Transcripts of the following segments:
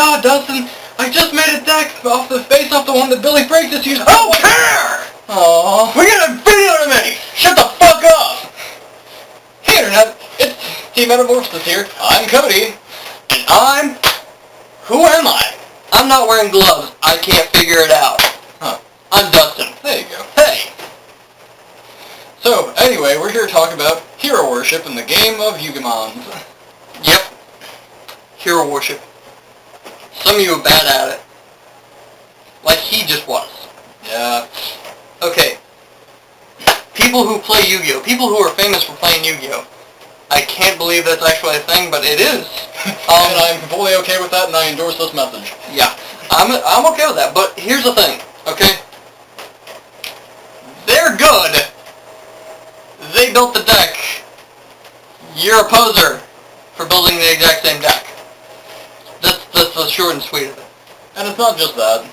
God, Dustin, I just made a deck based off the one that Billy Briggs just used. I don't care! Aww. We got a video to make! Shut the fuck up! Hey Internet, it's METAmorphosis here. I'm Cody. And I'm... Who am I? I'm not wearing gloves. I can't figure it out. Huh. I'm Dustin. There you go. Hey! So, anyway, we're here to talk about hero worship in the game of Yu-Gi-Mons. Yep. Hero worship. Some of you are bad at it. Like he just was. Yeah. Okay. People who play Yu-Gi-Oh! People who are famous for playing Yu-Gi-Oh! I can't believe that's actually a thing, but it is. And I'm completely okay with that, and I endorse this message. Yeah. I'm okay with that, but here's the thing, okay? They're good. They built the deck. You're a poser for building the exact same deck. That's the short and sweet of it. And it's not just that.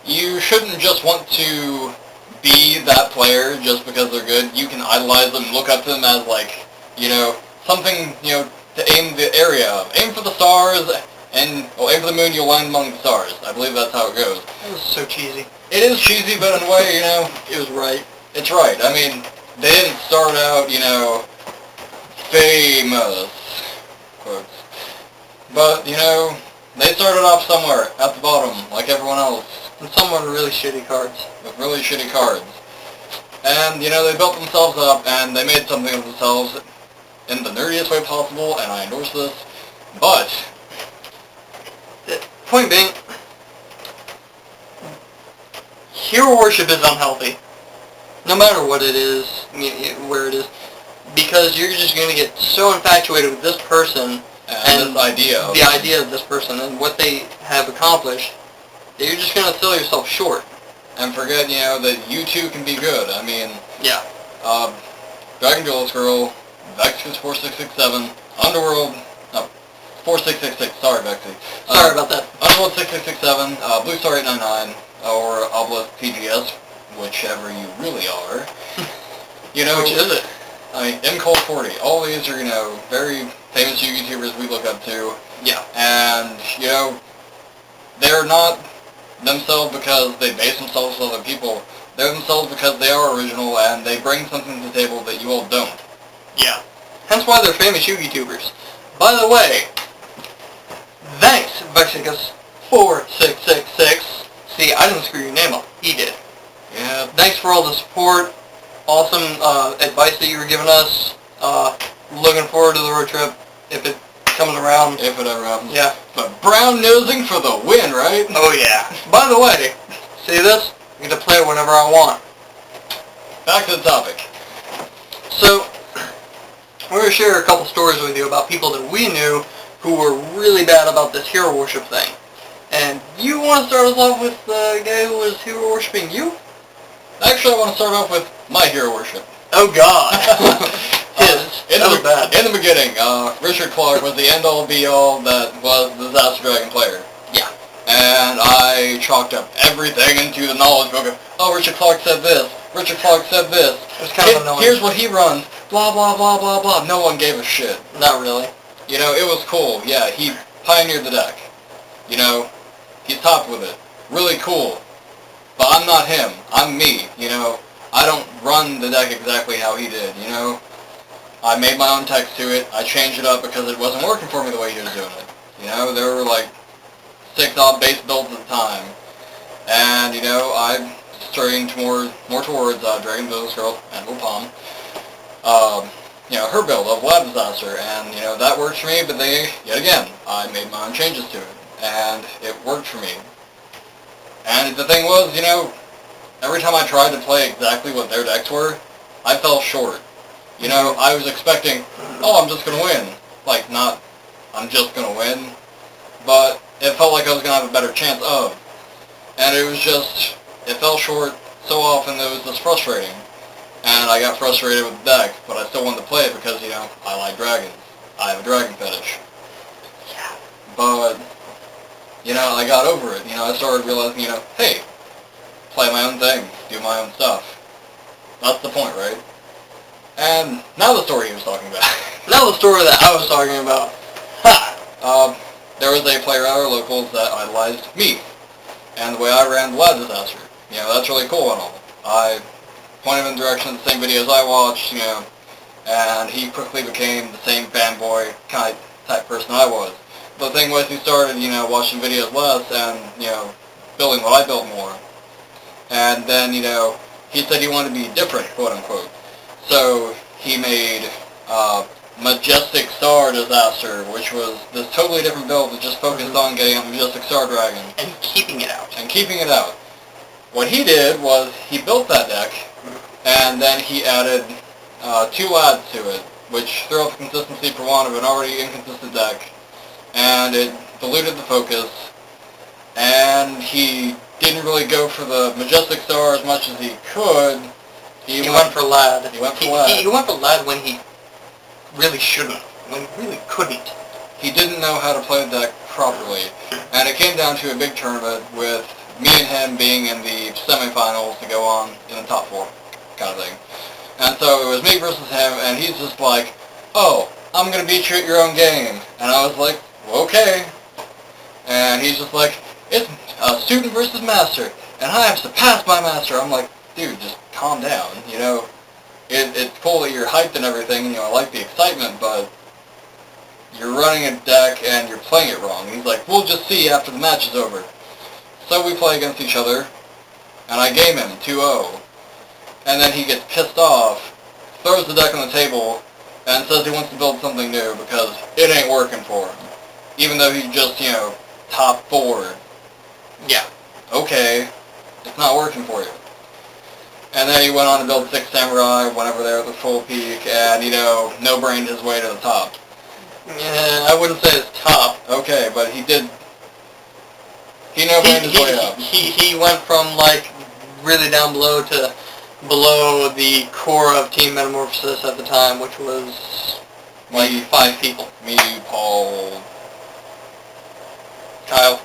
You shouldn't just want to be that player just because they're good. You can idolize them, look up to them as like, something, to aim the area of. Aim for the stars, and, aim for the moon, you'll land among the stars. I believe that's how it goes. That was so cheesy. It is cheesy, but in a way, it was right. It's right. I mean, they didn't start out, famous, quotes. But, they started off somewhere, at the bottom, like everyone else. And some were really shitty cards. With really shitty cards. And, they built themselves up, and they made something of themselves in the nerdiest way possible, and I endorse this. But, point being, hero worship is unhealthy. No matter what it is, where it is. Because you're just going to get so infatuated with this person and this idea. The idea of this person and what they have accomplished, that you're just going to sell yourself short. And forget, that you too can be good. I mean, yeah. Dragon Duelist Girl, Vexus 4667, Underworld, no, 4666, sorry Vexy. Sorry about that. Underworld 6667, Blue Star 899, or Obelisk PGS, whichever you really are. Which is it? I mean, MCold 40, all these are, very famous YouTubers we look up to. Yeah. And, they're not themselves because they base themselves on other people. They're themselves because they are original and they bring something to the table that you all don't. Yeah. Hence why they're famous YouTubers. By the way, thanks, Vexicus4666. See, I didn't screw your name up. He did. Yeah. Thanks for all the support. Awesome advice that you were giving us. Looking forward to the road trip if it comes around. If it ever happens. Yeah. But brown nosing for the win, right? Oh yeah. By the way, see this? I get to play it whenever I want. Back to the topic. So, we're going to share a couple stories with you about people that we knew who were really bad about this hero worship thing. And you want to start us off with the guy who was hero worshiping you? Actually, I want to start off with my hero worship. Oh God. That was bad. In the beginning, Richard Clark was the end-all be-all that was the Disaster Dragon player. Yeah. And I chalked up everything into the knowledge book of, oh, Richard Clark said this, Richard Clark said this. It was kind of annoying. Here's what he runs, blah, blah, blah, blah, blah. No one gave a shit. Not really. It was cool. Yeah, he pioneered the deck. He's topped with it. Really cool. But I'm not him. I'm me. I don't run the deck exactly how he did, I made my own text to it. I changed it up because it wasn't working for me the way he was doing it. There were like 6 odd base builds at the time. And, I strayed more towards Dragon Duelist Girl and Palm. Her build of Lab Disaster. And, that worked for me, but yet again, I made my own changes to it. And it worked for me. And the thing was, every time I tried to play exactly what their decks were, I fell short. I was expecting, I'm just going to win. Like, not, I'm just going to win. But it felt like I was going to have a better chance of. And it was just, it fell short so often that it was just frustrating. And I got frustrated with the deck, but I still wanted to play it because, I like dragons. I have a dragon fetish. Yeah. But, I got over it. I started realizing, hey, play my own thing, do my own stuff. That's the point, right? And now the story he was talking about. Now the story that I was talking about. Ha! there was a player at our locals that idolized me, and the way I ran the lab disaster. You know, that's really cool and all. I pointed him in the direction of the same videos I watched, you know, and he quickly became the same fanboy kind of type person I was. The thing was, he started, you know, watching videos less and, you know, building what I built more. And then, you know, he said he wanted to be different, quote unquote. So he made Majestic Star Disaster, which was this totally different build that just focused on getting a Majestic Star Dragon. And keeping it out. And keeping it out. What he did was, he built that deck, and then he added 2 lads to it, which threw off the consistency for one of an already inconsistent deck, and it diluted the focus, and he didn't really go for the Majestic Star as much as he could. He went for lad. He went for lad. He went for lad when he really shouldn't, when he really couldn't. He didn't know how to play the deck properly, and it came down to a big tournament with me and him being in the semifinals to go on in the top 4 kind of thing. And so it was me versus him, and he's just like, oh, I'm going to beat you at your own game. And I was like, well, okay. And he's just like, it's student versus master, and I have to pass my master. I'm like, dude, just calm down, you know. It's cool that you're hyped and everything, you know, I like the excitement, but you're running a deck and you're playing it wrong. And he's like, we'll just see after the match is over. So we play against each other, and I game him 2-0. And then he gets pissed off, throws the deck on the table, and says he wants to build something new because it ain't working for him. Even though he just, you know, top 4. Yeah. Okay, it's not working for you. And then he went on to build 6 Samurai whenever they were at the full peak, and, you know, no-brained his way to the top. Yeah, I wouldn't say it's top. Okay, but he did. He no-brained his way up. He went from, like, really down below to below the core of Team Metamorphosis at the time, which was, like, 5 people. Me, Paul, Kyle.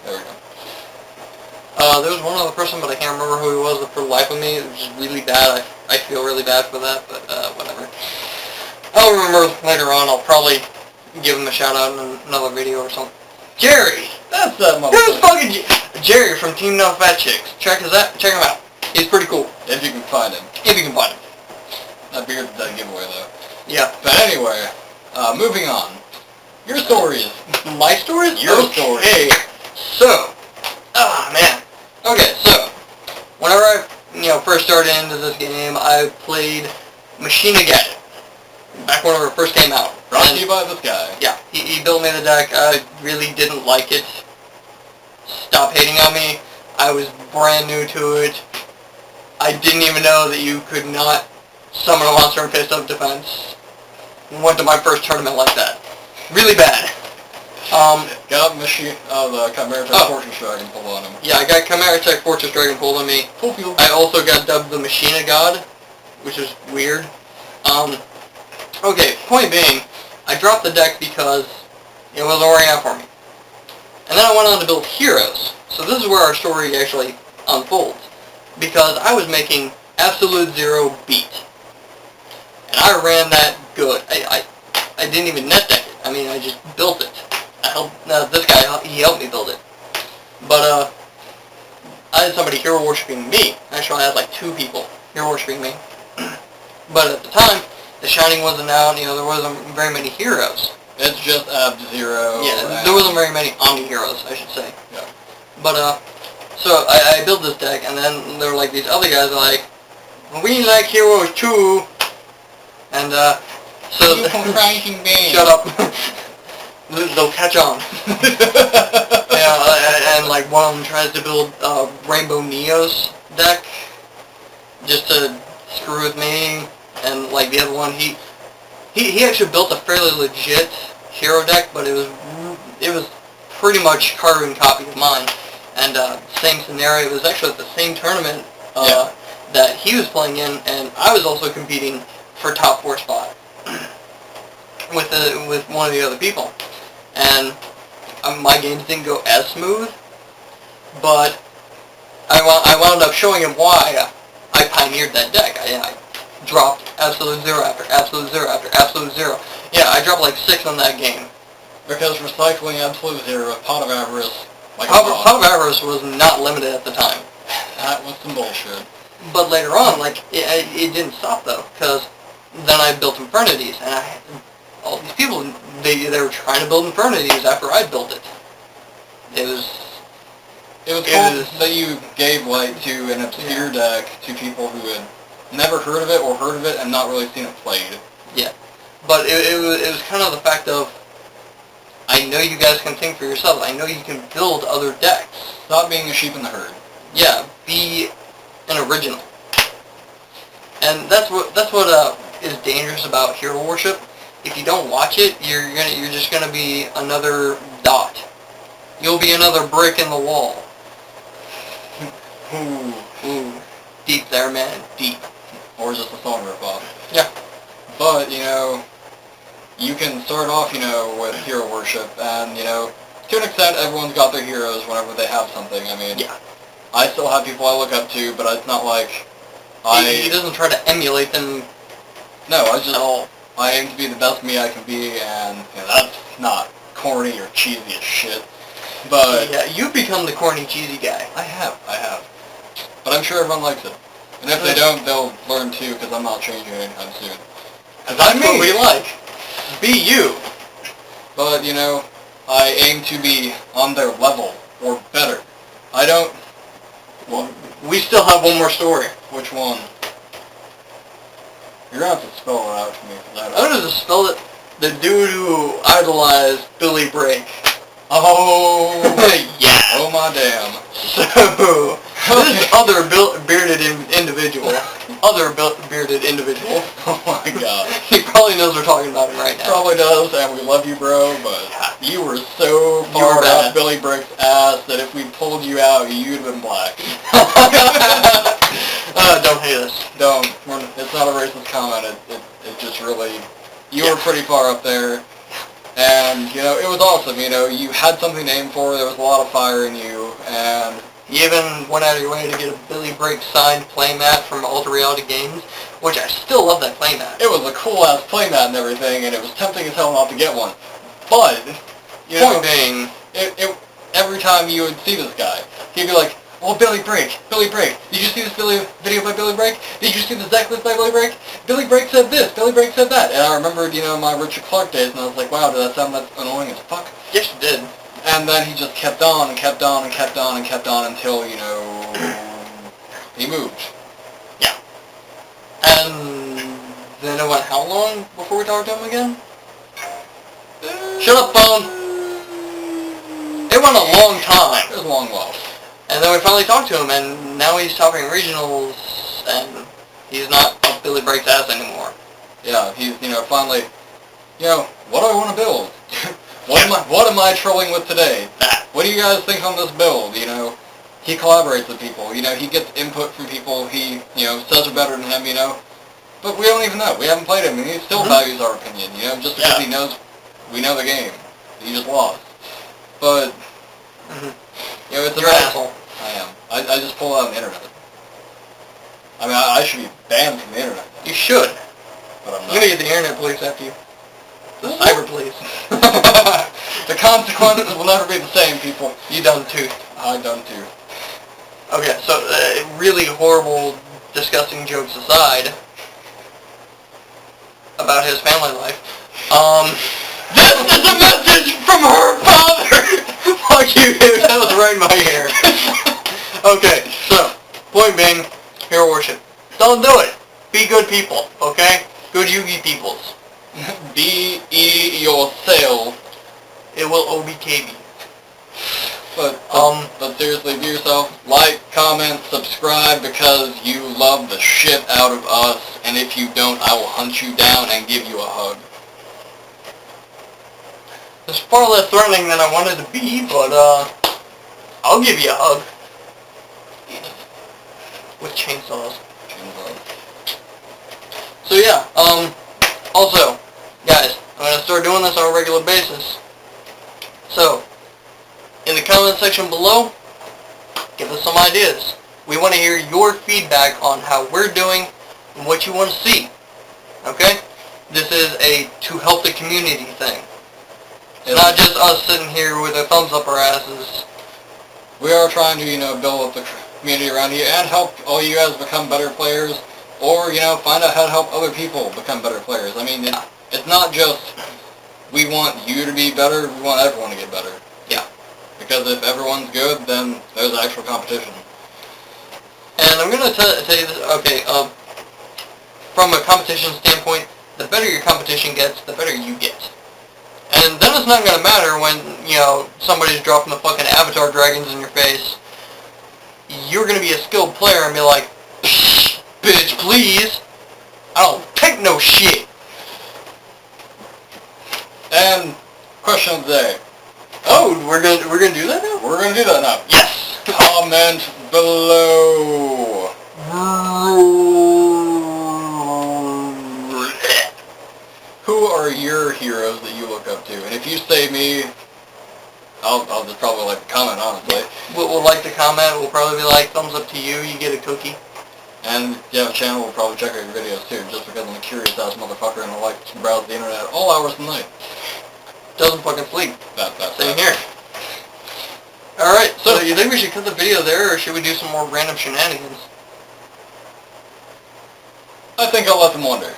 There we go. There was one other person, but I can't remember who he was for the life of me. It was just really bad. I feel really bad for that, but whatever. I'll remember later on. I'll probably give him a shout out in another video or something. Jerry! That's that motherfucker. Who's fucking Jerry from Team No Fat Chicks. Check him out. He's pretty cool. If you can find him. If you can find him. That beard's a dead giveaway, though. Yeah. But anyway, moving on. Your stories. My stories? Your stories. Okay. So, man. Okay, so, whenever I, first started into this game, I played Machina Gadget. Back whenever it first came out. Brought to you by this guy. Yeah, he built me the deck. I really didn't like it. Stop hating on me. I was brand new to it. I didn't even know that you could not summon a monster in face of defense. Went to my first tournament like that. Really bad. Got the Chimera Tech Fortress Dragon pulled on him. Yeah, I got Chimera Tech Fortress Dragon pulled on me. Full field. I also got dubbed the Machina God, which is weird. Okay, point being, I dropped the deck because it wasn't working out for me. And then I went on to build heroes. So this is where our story actually unfolds. Because I was making Absolute Zero beat. And I ran that good. I didn't even net deck it. I mean, I just built it. This guy, he helped me build it. But, I had somebody hero worshipping me. Actually, I had like 2 people hero worshipping me. But at the time, the Shining wasn't out, there wasn't very many heroes. It's just Ab-Zero. Yeah, there wasn't very many Omni heroes, I should say. Yeah. But, so I built this deck, and then there were like these other guys like, we like heroes too. And, so... You crying man. Shut up. They'll catch on. And like one of them tries to build Rainbow Neo's deck just to screw with me, and like the other one, he actually built a fairly legit hero deck, but it was pretty much carbon copy of mine. And same scenario. It was actually at the same tournament that he was playing in, and I was also competing for top 4 spot with one of the other people. And my games didn't go as smooth, but I wound up showing him why I pioneered that deck. I dropped Absolute Zero after Absolute Zero after Absolute Zero. Yeah, I dropped like 6 on that game. Because recycling absolute zero, pot of avarice, like Pot of avarice was not limited at the time. that was some bullshit. But later on, like, it didn't stop though, because then I built Infernities, and all these people, they were trying to build Infernities after I built it. It was cool that you gave light to an obscure deck to people who had never heard of it or heard of it and not really seen it played. Yeah, but it was kind of the fact of, I know you guys can think for yourselves. I know you can build other decks. Stop being a sheep in the herd. Yeah, be an original. And that's what is dangerous about hero worship. If you don't watch it, you're just gonna be another dot. You'll be another brick in the wall. Ooh, deep there, man, deep. Or just a song ripoff. Yeah. But, you can start off, with hero worship, and, to an extent, everyone's got their heroes whenever they have something. I mean, yeah. I still have people I look up to, but it's not like He doesn't try to emulate them. No, at all. I aim to be the best me I can be, and that's not corny or cheesy as shit. But yeah, you've become the corny, cheesy guy. I have. But I'm sure everyone likes it. And if they don't, they'll learn too, because I'm not changing anytime soon. That's what we like. Be you. But, I aim to be on their level, or better. I don't... Well, we still have one more story. Which one? You're going to have to spell it out for me. I'm going to spell it. The dude who idolized Billy Brake. Oh, yeah. Oh my damn. So, this other bearded individual, oh my god. He probably knows we're talking about him right now. Probably does, and we love you, bro, but you were so far up Billy Brick's ass that if we pulled you out, you'd have been black. Don't hate us. Don't. It's not a racist comment. It just really... You were pretty far up there. And, it was awesome, you had something to aim for, there was a lot of fire in you, and... You even went out of your way to get a Billy Brake signed playmat from Ultra Reality Games, which I still love that playmat. It was a cool-ass playmat and everything, and it was tempting as hell not to get one. But, Point being... every time you would see this guy, he'd be like, oh, Billy Brake, did you see this video by Billy Brake? Did you see the deck list by Billy Brake? Billy Brake said this, Billy Brake said that. And I remembered, my Richard Clark days, and I was like, wow, did that sound that annoying as fuck? Yes, you did. And then he just kept on and kept on and kept on and kept on until, he moved. Yeah. And then it went how long before we talked to him again? Shut up, phone! It went a long time. It was a long while. And then we finally talked to him, and now he's topping regionals, and he's not up Billy Brake's ass anymore. Yeah, he's, finally, what do I want to build? What am I trolling with today? What do you guys think on this build? He collaborates with people, he gets input from people he, says are better than him, but we don't even know. We haven't played him, and he still values our opinion, just because he knows we know the game. He just lost. But, it's You're an asshole. I am. I just pull it out on the internet. I mean, I should be banned from the internet. You should. But I'm not. You're going to get the internet police after you. The cyber police. The consequences will never be the same, people. You done too. I done too. Okay, so really horrible, disgusting jokes aside about his family life. This is a message from her father! Fuck you, dude. That was right in my ear. Okay, so, point being, hero worship. Don't do it. Be good people, okay? Good Yugi peoples. Be yourself. It will OBKB. But seriously, be yourself. Like, comment, subscribe, because you love the shit out of us, and if you don't, I will hunt you down and give you a hug. It's far less threatening than I wanted to be, but, I'll give you a hug. With chainsaws. So yeah, also, guys, I'm going to start doing this on a regular basis. So, in the comment section below, give us some ideas. We want to hear your feedback on how we're doing and what you want to see. Okay? This is a to help the community thing. Not just us sitting here with a thumbs up our asses. We are trying to, build up the community around you and help all you guys become better players, or, find out how to help other people become better players. I mean, it's not just we want you to be better, we want everyone to get better. Yeah. Because if everyone's good, then there's actual competition. And I'm going to tell you this, okay, from a competition standpoint, the better your competition gets, the better you get. And then it's not going to matter when, somebody's dropping the fucking avatar dragons in your face. You're going to be a skilled player and be like, bitch, please. I don't take no shit. And question of the day. Oh, we're gonna do that now? We're gonna do that now. Yes. Comment below. Who are your heroes that you look up to? And if you say me, I'll just probably like to comment, honestly. We'll like the comment. We'll probably be like, thumbs up to you. You get a cookie. And if you have a channel, we'll probably check out your videos too, just because I'm a curious ass motherfucker and I like to browse the internet all hours of the night. Doesn't fucking sleep. Same That. here. Alright, so you think we should cut the video there, or should we do some more random shenanigans? I think I'll let them wonder.